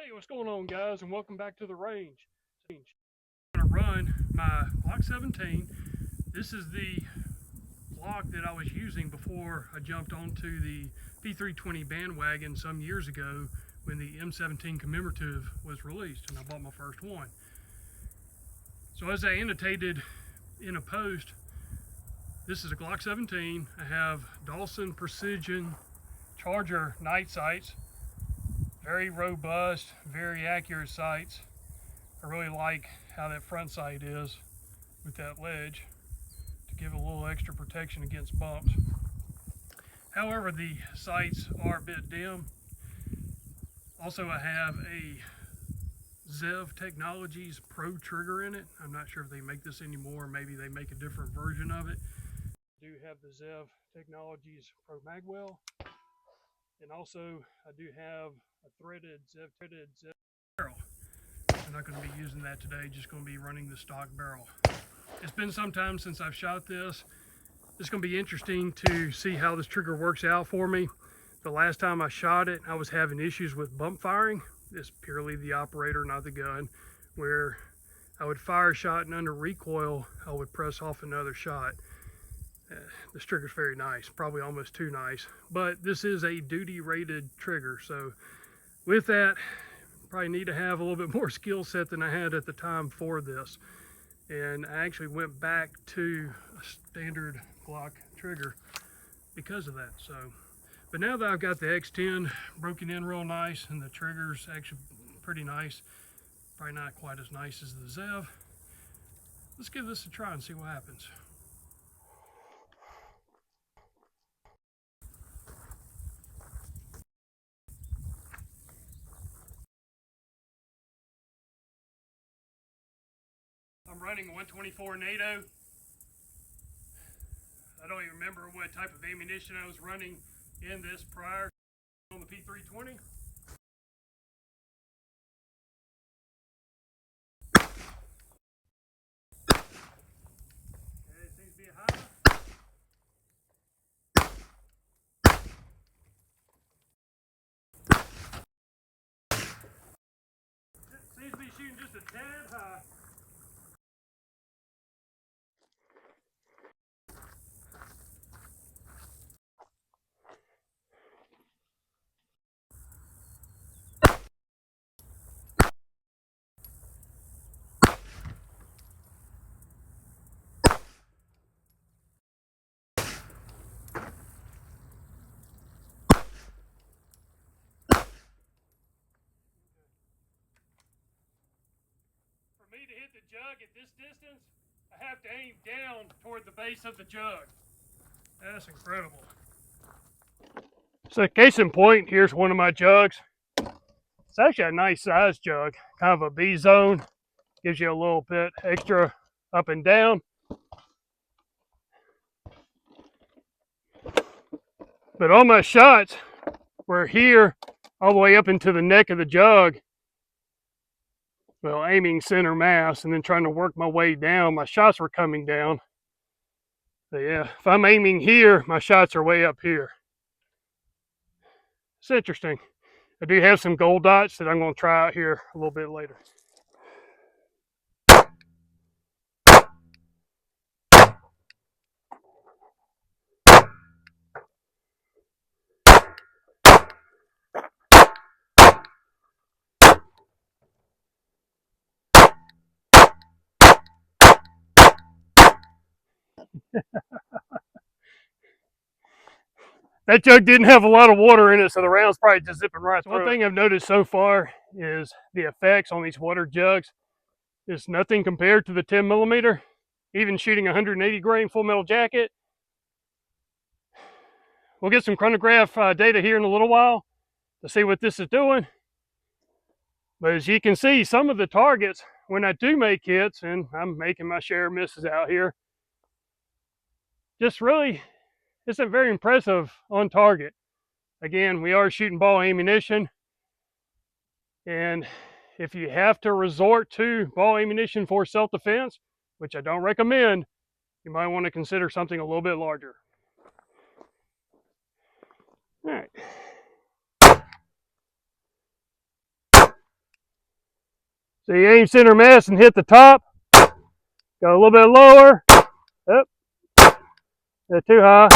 Hey, what's going on, guys, and welcome back to the range. I'm going to run my Glock 17. This is the Glock that I was using before I jumped onto the P320 bandwagon some years ago when the M17 commemorative was released, and I bought my first one. So as I indicated in a post, this is a Glock 17. I have Dawson Precision Charger night sights. Very robust, very accurate sights. I really like how that front sight is with that ledge to give a little extra protection against bumps. However, the sights are a bit dim. Also, I have a Zev Technologies Pro trigger in it. I'm not sure if they make this anymore. Maybe they make a different version of it. I do have the Zev Technologies Pro Magwell. And also, I do have a threaded Zev barrel. I'm not going to be using that today, just going to be running the stock barrel. It's been some time since I've shot this. It's going to be interesting to see how this trigger works out for me. The last time I shot it, I was having issues with bump firing. It's purely the operator, not the gun, where I would fire a shot and under recoil, I would press off another shot. This trigger's very nice, probably almost too nice, but this is a duty rated trigger, so with that, probably need to have a little bit more skill set than I had at the time for this. And I actually went back to a standard Glock trigger because of that. So, but now that I've got the X10 broken in real nice and the trigger's actually pretty nice, probably not quite as nice as the Zev, let's give this a try and see what happens. I'm running a 124 NATO. I don't even remember what type of ammunition I was running in this prior on the P320. Okay, it seems to be high. It seems to be shooting just a tad high. For me to hit the jug at this distance, I have to aim down toward the base of the jug. That's incredible. So case in point, here's one of my jugs. It's actually a nice size jug, kind of a B zone. Gives you a little bit extra up and down. But all my shots were here all the way up into the neck of the jug. Well, aiming center mass and then trying to work my way down. My shots were coming down. So yeah, if I'm aiming here, my shots are way up here. It's interesting. I do have some gold dots that I'm going to try out here a little bit later. That jug didn't have a lot of water in it, so the round's probably just zipping right through. One thing I've noticed so far is the effects on these water jugs is nothing compared to the 10 millimeter. Even shooting 180 grain full metal jacket. We'll get some chronograph data here in a little while to see what this is doing. But as you can see, some of the targets, when I do make hits, and I'm making my share of misses out here, just really isn't very impressive on target. Again, we are shooting ball ammunition, and if you have to resort to ball ammunition for self-defense, which I don't recommend, you might want to consider something a little bit larger. All right. So you aim center mass and hit the top. Go a little bit lower. Up. They're too high.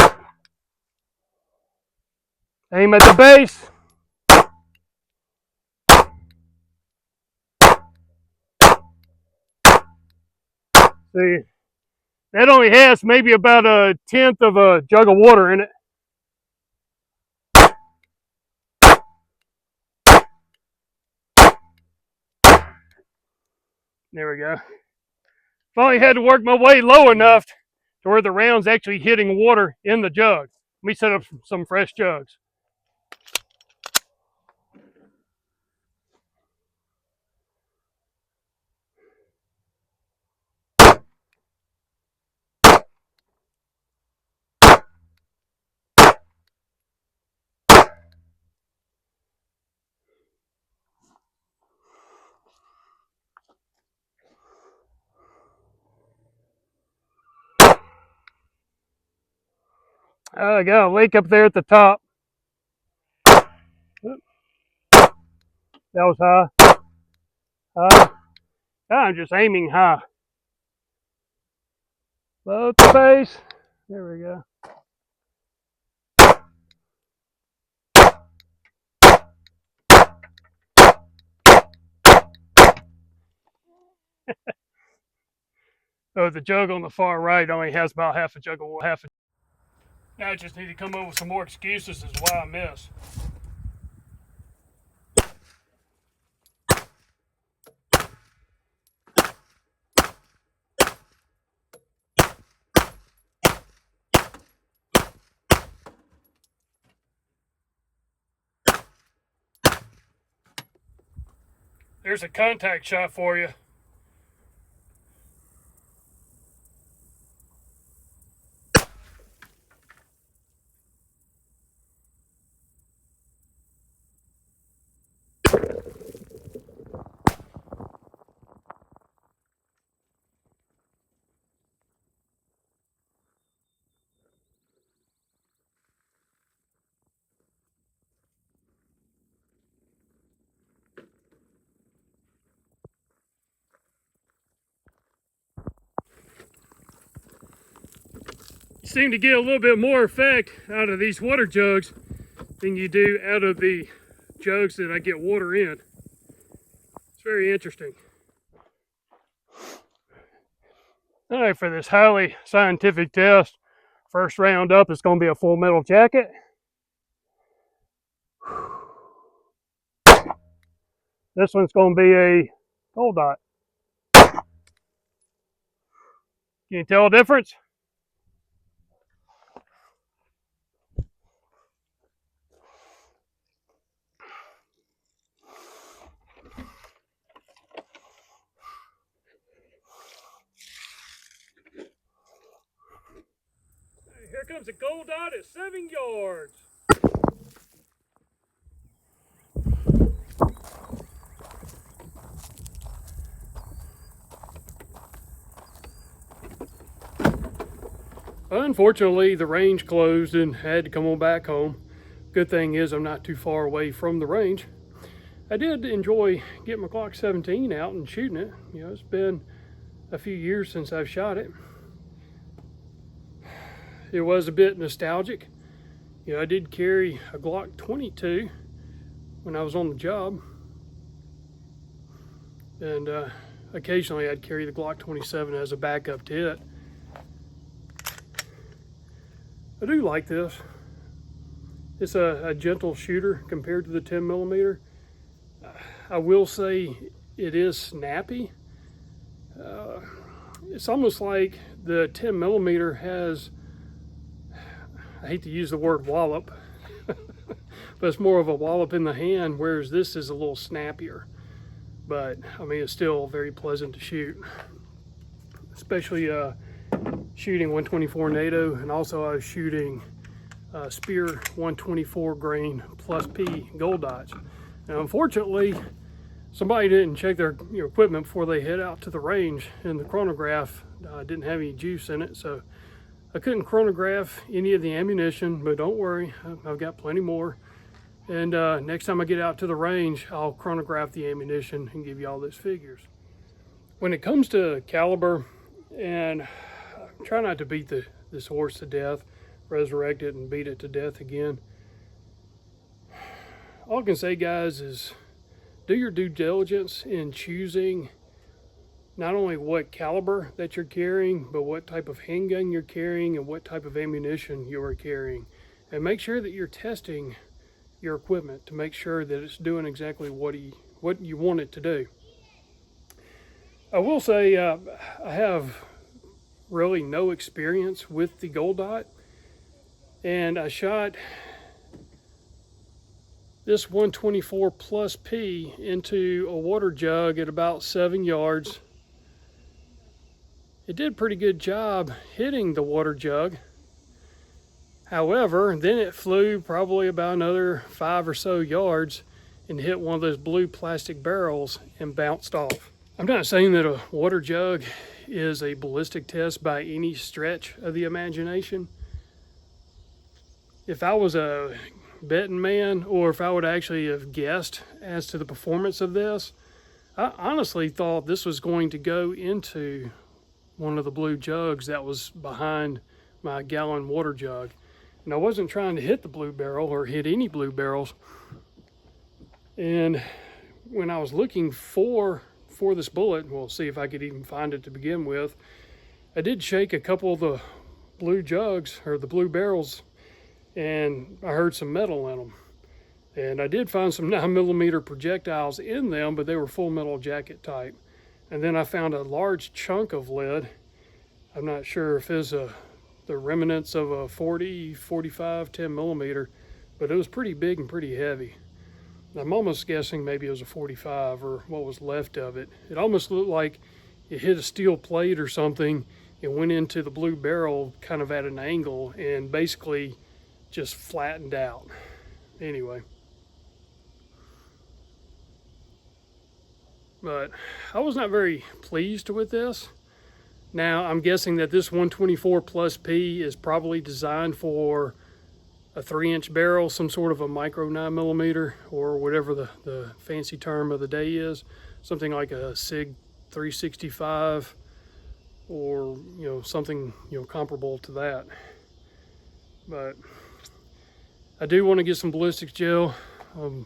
Aim at the base. See, that only has maybe about 1/10 of a jug of water in it. There we go. Finally had to work my way low enough to where the round's actually hitting water in the jug. Let me set up some fresh jugs. I got a lake up there at the top. That was high. High. I'm just aiming high. Low at the base. There we go. Oh, the jug on the far right only has about half a jug of water. Now I just need to come up with some more excuses as to why I miss. There's a contact shot for you. You seem to get a little bit more effect out of these water jugs than you do out of the jugs that I get water in. It's very interesting. All right, for this highly scientific test, first round up is going to be a full metal jacket. This one's going to be a gold dot. Can you tell the difference? Here comes a gold dot at 7 yards. Unfortunately, the range closed and I had to come on back home. Good thing is I'm not too far away from the range. I did enjoy getting my Glock 17 out and shooting it. You know, it's been a few years since I've shot it. It was a bit nostalgic. You know, I did carry a Glock 22 when I was on the job. And occasionally I'd carry the Glock 27 as a backup to it. I do like this. It's a gentle shooter compared to the 10mm. I will say it is snappy. It's almost like the 10mm has, I hate to use the word wallop, but it's more of a wallop in the hand, whereas this is a little snappier. But I mean, it's still very pleasant to shoot, especially shooting 124 NATO, and also I was shooting Spear 124 grain plus P gold dots. Now, unfortunately, somebody didn't check their equipment before they head out to the range, and the chronograph didn't have any juice in it, so I couldn't chronograph any of the ammunition. But don't worry, I've got plenty more. And next time I get out to the range, I'll chronograph the ammunition and give you all those figures. When it comes to caliber, and try not to beat this horse to death, resurrect it and beat it to death again. All I can say, guys, is do your due diligence in choosing not only what caliber that you're carrying, but what type of handgun you're carrying and what type of ammunition you are carrying. And make sure that you're testing your equipment to make sure that it's doing exactly what you want it to do. I will say I have really no experience with the Gold Dot, and I shot this 124 plus P into a water jug at about 7 yards. It did a pretty good job hitting the water jug. However, then it flew probably about another 5 or so yards and hit one of those blue plastic barrels and bounced off. I'm not saying that a water jug is a ballistic test by any stretch of the imagination. If I was a betting man, or if I would actually have guessed as to the performance of this, I honestly thought this was going to go into one of the blue jugs that was behind my gallon water jug. And I wasn't trying to hit the blue barrel or hit any blue barrels. And when I was looking for this bullet, we'll see if I could even find it to begin with, I did shake a couple of the blue jugs, or the blue barrels, and I heard some metal in them. And I did find some 9mm projectiles in them, but they were full metal jacket type. And then I found a large chunk of lead. I'm not sure if it's the remnants of a 40, 45, 10mm, but it was pretty big and pretty heavy. I'm almost guessing maybe it was a 45 or what was left of it. It almost looked like it hit a steel plate or something and went into the blue barrel kind of at an angle and basically just flattened out. Anyway. But I was not very pleased with this. Now, I'm guessing that this 124 plus P is probably designed for a 3-inch barrel, some sort of a micro 9mm, or whatever the fancy term of the day is, something like a SIG 365, or something comparable to that. But I do want to get some ballistics gel.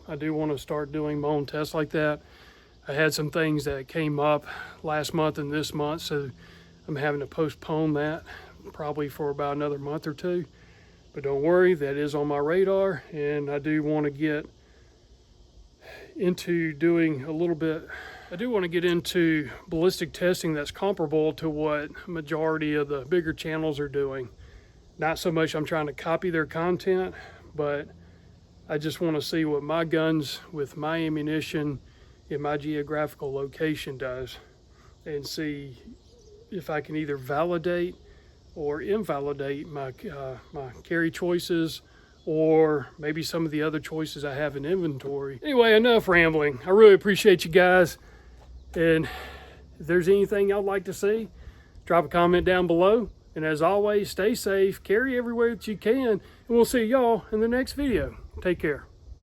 I do want to start doing my own tests like that. I had some things that came up last month and this month, so I'm having to postpone that probably for about another month or two. But don't worry, that is on my radar, and I do want to get into doing a little bit. I do want to get into ballistic testing that's comparable to what majority of the bigger channels are doing. Not so much I'm trying to copy their content, but I just want to see what my guns with my ammunition in my geographical location does, and see if I can either validate or invalidate my carry choices, or maybe some of the other choices I have in inventory. Anyway, enough rambling. I really appreciate you guys, and if there's anything y'all like to see, drop a comment down below. And as always, stay safe, carry everywhere that you can, and we'll see y'all in the next video. Take care.